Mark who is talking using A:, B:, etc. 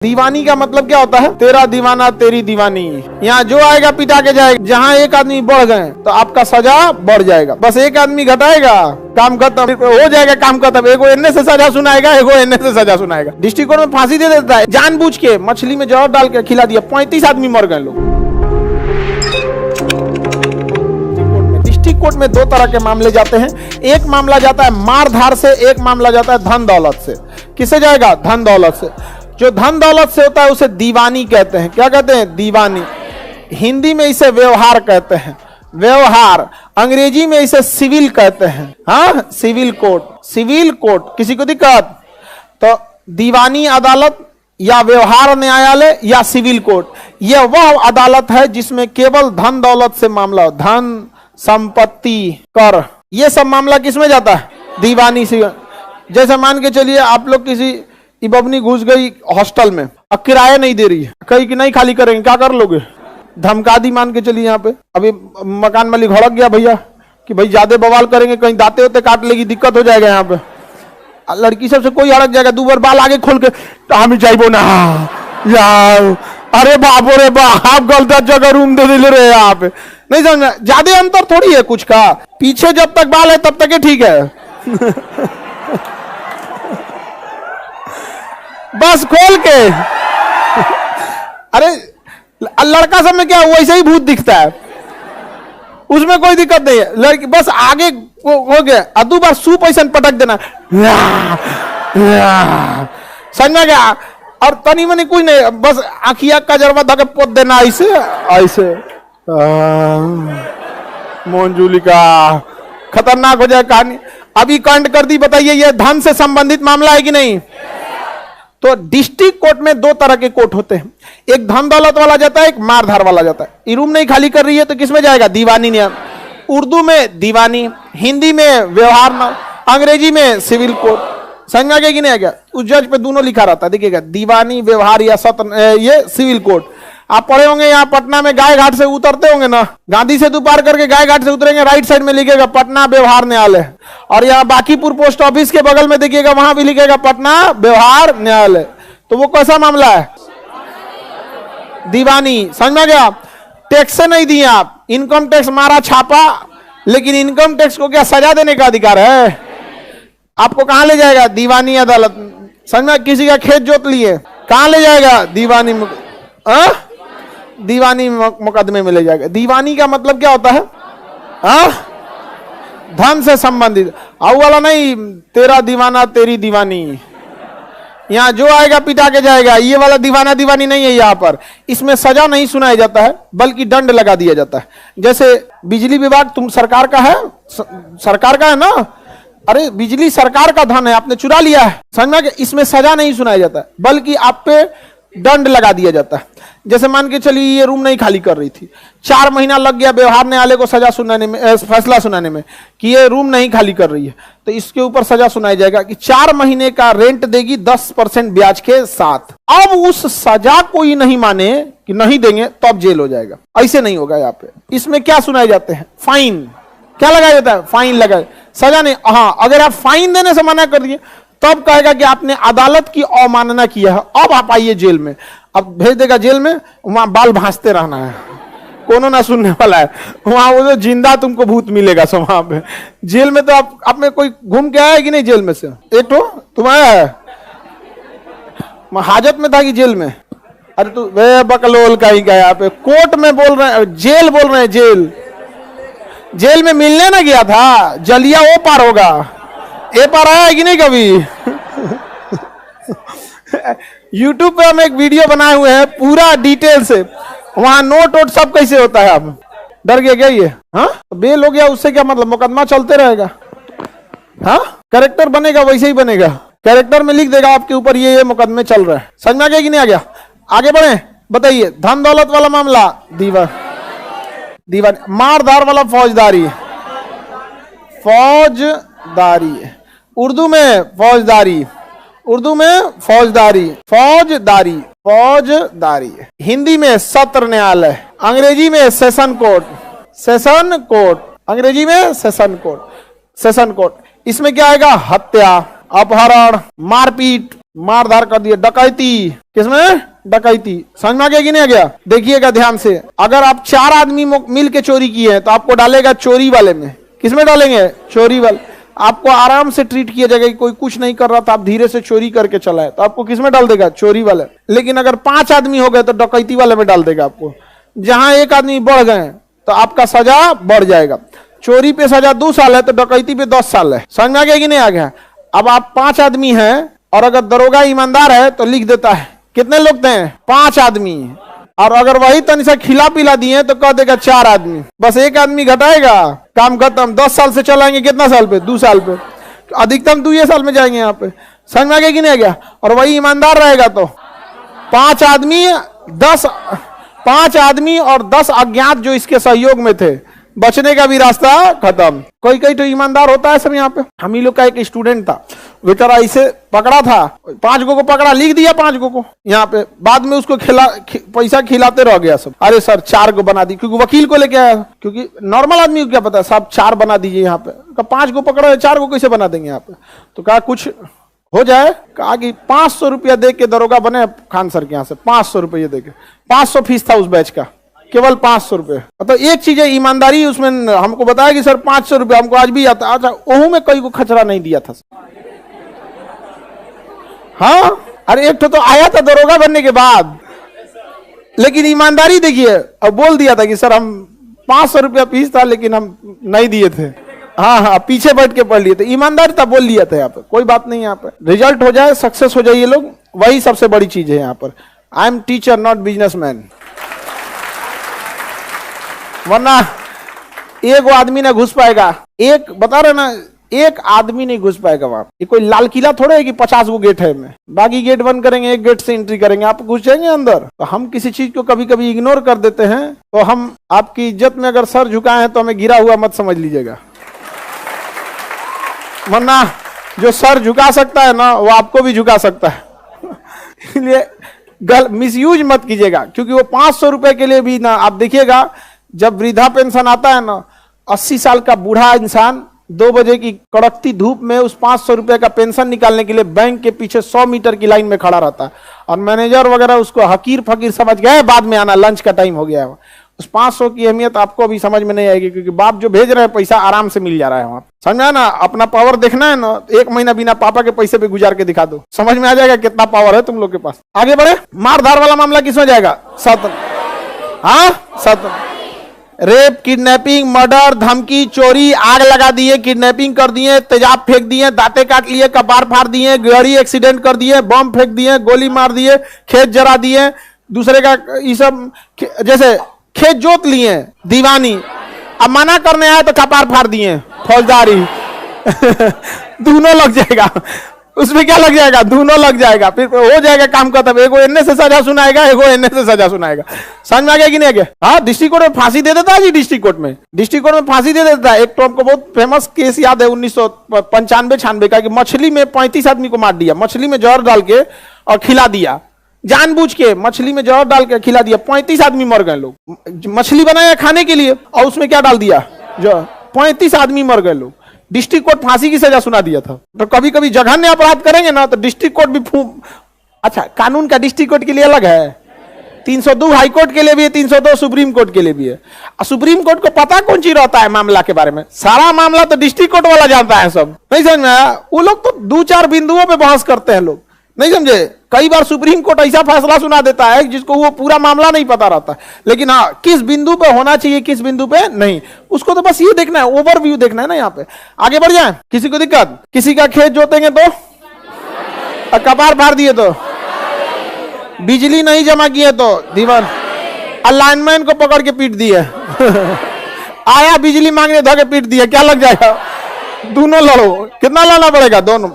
A: दीवानी का मतलब क्या होता है? तेरा दीवाना तेरी दीवानी। यहाँ जो आएगा पिटा के जाएगा। जहाँ एक आदमी बढ़ गए तो आपका सजा बढ़ जाएगा। बस एक आदमी घटाएगा, काम खत्म हो जाएगा, काम खत्म। एगो एने से सजा सुनाएगा, एगो एने से सजा सुनाएगा। डिस्ट्रिक्ट कोर्ट में फांसी दे देता है, जानबूझ के मछली में जहर डाल के खिला दिया, 35 आदमी मर गए लोग। डिस्ट्रिक्ट कोर्ट में दो तरह के मामले जाते हैं। एक मामला जाता है मार धार से, एक मामला जाता है धन दौलत से। किससे जाएगा? धन दौलत से। जो धन दौलत से होता है उसे दीवानी कहते हैं। क्या कहते हैं? दीवानी। हिंदी में इसे व्यवहार कहते हैं, व्यवहार। अंग्रेजी में इसे सिविल कहते हैं। हाँ, सिविल कोर्ट। सिविल कोर्ट, किसी को दिक्कत तो दीवानी अदालत या व्यवहार न्यायालय या सिविल कोर्ट, यह वह अदालत है जिसमें केवल धन दौलत से मामला हो। धन, संपत्ति, कर, यह सब मामला किसमें जाता है? दीवानी से। जैसे मान के चलिए आप लोग किसी बबनी घुस गई हॉस्टल में, अब किराया नहीं दे रही है, कहीं कि नहीं खाली करेंगे, क्या कर लोगे? धमका दी मान के चलिए। यहाँ पे अभी मकान मालिक हड़क गया भैया कि भाई ज्यादा बवाल करेंगे, कहीं दाते होते काट लेगी, दिक्कत हो जाएगा। यहाँ पे लड़की सबसे कोई हड़क जाएगा, 2 बार बाल आगे खोल के हम जाइबो ना यार, अरे बाप रे बाप, आप गलत जगह रूम दे दिले रहे आप। नहीं समझना, ज्यादा अंतर थोड़ी है कुछ का। पीछे जब तक बाल है तब तक ही ठीक है। बस खोल के अरे लड़का सब में क्या वैसे ही भूत दिखता है, उसमें कोई दिक्कत नहीं है। लड़की बस आगे हो गया, 2 बार सूप ऐसा पटक देना, समझ में गया? और तनी मनी कुछ नहीं, बस आखिया का जरवा धके पोत देना ऐसे ऐसे। मोहनजूली का खतरनाक हो जाए कहानी। अभी कांड कर दी। बताइए ये धन से संबंधित मामला है कि नहीं? तो डिस्ट्रिक्ट कोर्ट में 2 तरह के कोर्ट होते हैं। एक धन दौलत वाला जाता है, एक मारधार वाला जाता है। ये रूम नहीं खाली कर रही है तो किसमें जाएगा? दीवानी न्याय। उर्दू में दीवानी, हिंदी में व्यवहार, अंग्रेजी में सिविल कोर्ट। समझ में आ गया कि नहीं आ गया? उस जज पे दोनों लिखा रहता है, देखिएगा, दीवानी, व्यवहार या सत्र, ये सिविल कोर्ट। आप पढ़े होंगे यहाँ पटना में गाय घाट से उतरते होंगे ना, गांधी सेतु पार करके गाय घाट से उतरेंगे, राइट साइड में लिखेगा पटना व्यवहार न्यायालय। और यहाँ बाकीपुर पोस्ट ऑफिस के बगल में देखिएगा, वहां भी लिखेगा पटना व्यवहार न्यायालय। तो वो कैसा मामला है? दीवानी। समझ में गया? टैक्स नहीं दिए आप, इनकम टैक्स मारा छापा, लेकिन इनकम टैक्स को क्या सजा देने का अधिकार है? आपको कहां ले जाएगा? दीवानी अदालत। समझ में? किसी का खेत जोत लिए, कहां ले जाएगा? दीवानी दीवानी मुकदमे में ले जाएगा। दीवानी का मतलब क्या होता है? धन से संबंधित। आउ वाला नहीं, तेरा दीवाना तेरी दीवानी। यहाँ जो आएगा पिटा के जाएगा, ये वाला दीवाना दीवानी नहीं है। यहाँ पर इसमें सजा नहीं सुनाया जाता है, बल्कि दंड लगा दिया जाता है। जैसे बिजली विभाग तुम सरकार का है, सरकार का है ना, अरे बिजली सरकार का धन है, आपने चुरा लिया है। समझ में? इसमें सजा नहीं सुनाया जाता है, बल्कि आप पे दंड लगा दिया जाता है। जैसे मान के चलिए ये रूम नहीं खाली कर रही थी, 4 महीना लग गया व्यवहार न्यायालय को सजा सुनाने में, फैसला सुनाने में कि ये रूम नहीं खाली कर रही है, तो इसके ऊपर सजा सुनाया जाएगा कि 4 महीने का रेंट देगी 10% ब्याज के साथ। अब उस सजा को ही नहीं माने कि नहीं देंगे तो अब जेल हो जाएगा। ऐसे नहीं होगा। यहाँ पे इसमें क्या सुनाए जाते हैं? फाइन। क्या लगाया जाता है? फाइन लगाए, सजा नहीं। हाँ, अगर आप फाइन देने से मना कर दिए तब कहेगा कि आपने अदालत की अवमानना किया है, अब आप आइए जेल में। अब भेज देगा जेल में, वहां बाल भांजते रहना है, कोनो ना सुनने वाला है। वहां वो जिंदा तुमको भूत मिलेगा सब वहां पे। जेल में तो आप में कोई घूम के आया है कि नहीं? जेल में से एक तो तुम आया है, हाजत में था कि जेल में? अरे तू वे बकलोल का ही गया पे, कोर्ट में बोल रहे हैं, जेल बोल रहे हैं, जेल। जेल में मिलने ना गया था, जलिया वो पार होगा, ए पार आया है कि नहीं कभी? YouTube पे हम एक वीडियो बनाए हुए हैं पूरा डिटेल से, वहां नोट वोट सब कैसे होता है। आप डर गया क्या? ये हाँ बेल हो गया, उससे क्या मतलब? मुकदमा चलते रहेगा। हाँ, कैरेक्टर बनेगा वैसे ही बनेगा, कैरेक्टर में लिख देगा आपके ऊपर ये मुकदमे चल रहे हैं। समझ में आ गया कि नहीं आ गया? आगे बढ़े, बताइए। धन दौलत वाला मामला दीवानी। मारधार वाला फौजदारी। फौजदारी उर्दू में फौजदारी, उर्दू में फौजदारी, फौजदारी, फौजदारी। हिंदी में सत्र न्यायालय, अंग्रेजी में सेशन कोर्ट, सेशन कोर्ट, अंग्रेजी में सेशन कोर्ट, सेशन कोर्ट। इसमें क्या आएगा? हत्या, अपहरण, मारपीट, मारधार कर दिए, डकैती, किसमें? डकैती। समझ में आ गया कि नहीं आ गया? देखिएगा ध्यान से, अगर आप 4 आदमी मिल के चोरी किए हैं तो आपको डालेगा चोरी वाले में। किसमें डालेंगे? चोरी वाले। आपको आराम से ट्रीट किया जाएगा कि कोई कुछ नहीं कर रहा था, आप धीरे से चोरी करके चला है, तो आपको किसमें डाल देगा? चोरी वाले। लेकिन अगर 5 आदमी हो गए तो डकैती वाले में डाल देगा आपको। जहां 1 आदमी बढ़ गए तो आपका सजा बढ़ जाएगा। चोरी पे सजा 2 साल है तो डकैती पे 10 साल है। समझ में आ गया कि नहीं आ गया? अब आप 5 आदमी हैं और अगर दरोगा ईमानदार है तो लिख देता है कितने लोग थे? 5 आदमी। और अगर वही तन से खिला पिला दिए तो कह देगा 4 आदमी। बस 1 आदमी घटाएगा, काम खत्म। 10 साल से चलाएंगे कितना साल पे? 2 साल पे। अधिकतम 2 साल में जाएंगे यहाँ पे। समझ में आ गया कि नहीं आ गया? और वही ईमानदार रहेगा तो 5 आदमी 10 अज्ञात जो इसके सहयोग में थे, बचने का भी रास्ता खत्म। कोई तो ईमानदार होता है सब यहाँ पे। हम ही लोग का एक स्टूडेंट था, बेचारा इसे पकड़ा था, 5 को पकड़ा, लिख दिया 5 को यहाँ पे। बाद में उसको पैसा खिलाते रह गया सब। अरे सर 4 को बना दी, क्योंकि वकील को लेके आया, क्योंकि नॉर्मल आदमी को क्या पता है, साहब 4 बना दीजिए यहाँ पे। 5 को पकड़ा है, 4 को कैसे बना देंगे यहाँ पे? तो कहा कुछ हो जाए। कहा कि 500 रुपया दे के दरोगा बने खान सर के यहाँ से। 500 रुपये दे के, 500 फीस था उस बैच का, केवल 500 रुपये। तो एक चीज है ईमानदारी, उसमें हमको बताया कि सर 500 रुपये हमको आज भी आता। अच्छा, ओहू में कई को खचरा नहीं दिया था। हाँ, अरे एक तो आया था दरोगा बनने के बाद, लेकिन ईमानदारी देखिए, अब बोल दिया था कि सर हम 500 रुपया फीस था लेकिन हम नहीं दिए थे। हाँ, पीछे बैठ के पढ़ लिए थे। ईमानदारी था, बोल लिया था यहाँ पे। कोई बात नहीं, यहाँ पे रिजल्ट हो जाए, सक्सेस हो जाइए लोग, वही सबसे बड़ी चीज है यहाँ पर। I am teacher not businessman. वरना एक आदमी ना घुस पाएगा, एक बता रहे ना, एक आदमी नहीं घुस पाएगा वहां। ये कोई लाल किला थोड़े है कि 50 गो गेट है में, बाकी गेट बंद करेंगे, एक गेट से एंट्री करेंगे, आप घुस जाएंगे अंदर। तो हम किसी चीज को कभी कभी इग्नोर कर देते हैं, तो हम आपकी इज्जत में अगर सर झुकाए हैं तो हमें गिरा हुआ मत समझ लीजिएगा। वरना जो सर झुका सकता है ना, वो आपको भी झुका सकता है। इसलिए मिसयूज मत कीजिएगा, क्योंकि वो 500 रुपए के लिए भी ना, आप देखिएगा जब वृद्धा पेंशन आता है ना, 80 साल का बूढ़ा इंसान 2 बजे की कड़कती धूप में उस 500 रुपए का पेंशन निकालने के लिए बैंक के पीछे 100 मीटर की लाइन में खड़ा रहता है, और मैनेजर वगैरह उसको हकीर फकीर समझ गए, बाद में आना, लंच का टाइम हो गया है। उस 500 की अहमियत आपको अभी समझ में नहीं आएगी, क्योंकि बाप जो भेज रहे हैं पैसा आराम से मिल जा रहा है वहां। समझा ना? अपना पावर देखना है ना, 1 महीना बिना पापा के पैसे पे गुजार के दिखा दो, समझ में आ जाएगा कितना पावर है तुम लोग के पास। आगे बढ़े। मारधार वाला मामला किसमें जाएगा? 7। हाँ, 7। रेप, किडनैपिंग, मर्डर, धमकी, चोरी, आग लगा दिए, किडनैपिंग कर दिए, तेजाब फेंक दिए, दांते काट लिए, कपार फाड़ दिए, गाड़ी एक्सीडेंट कर दिए, बम फेंक दिए, गोली मार दिए, खेत जरा दिए, दूसरे का ये सब, जैसे खेत जोत लिए, दीवानी, अब मना करने आए तो कपार फाड़ दिए, फौजदारी। दोनों लग जाएगा उसमें। क्या लग जाएगा? दोनों लग जाएगा, फिर हो जाएगा काम खत्म। एगो एने से सजा सुनाएगा, एगो एने से सजा सुनाएगा। समझ में आ गया कि नहीं आ गया? हाँ, डिस्ट्रिक्ट कोर्ट में फांसी दे देता है जी। डिस्ट्रिक्ट कोर्ट में फांसी दे देता है। एक तो हमको बहुत फेमस केस याद है 1995-96 का, कि मछली में 35 आदमी को मार दिया, मछली में जहर डाल के और खिला दिया, जानबूझ के मछली में जहर डाल के खिला दिया। 35 आदमी मर गए लोग। मछली बनाया खाने के लिए और उसमें क्या डाल दिया, जो 35 आदमी मर गए लोग। डिस्ट्रिक्ट कोर्ट फांसी की सजा सुना दिया था। तो कभी कभी जघन्य अपराध करेंगे ना तो डिस्ट्रिक्ट कोर्ट भी अच्छा, कानून का डिस्ट्रिक्ट कोर्ट के लिए अलग है, 302 हाई कोर्ट के लिए भी है, 302 सुप्रीम कोर्ट के लिए भी है। और सुप्रीम कोर्ट को पता कौन चीज रहता है मामला के बारे में, सारा मामला तो डिस्ट्रिक्ट कोर्ट वाला जानता है सब। नहीं समझ में आया? वो लोग तो 2-4 बिंदुओं पे बहस करते हैं लोग, नहीं समझे? कई बार सुप्रीम कोर्ट ऐसा फैसला सुना देता है जिसको वो पूरा मामला नहीं पता रहता, लेकिन हाँ किस बिंदु पे होना चाहिए, किस बिंदु पे नहीं, उसको तो बस ये देखना है, ओवरव्यू देखना है ना। यहाँ पे आगे बढ़ जाए। किसी को दिक्कत? किसी का खेत जोतेंगे तो, कपार फाड़ दिए तो, बिजली नहीं जमा किए तो दीवान, अलाइनमेंट को पकड़ के पीट दिए। आया बिजली मांगने धोके पीट दिया, क्या लग जाएगा? दोनों लड़ो। कितना लड़ना पड़ेगा? दोनों।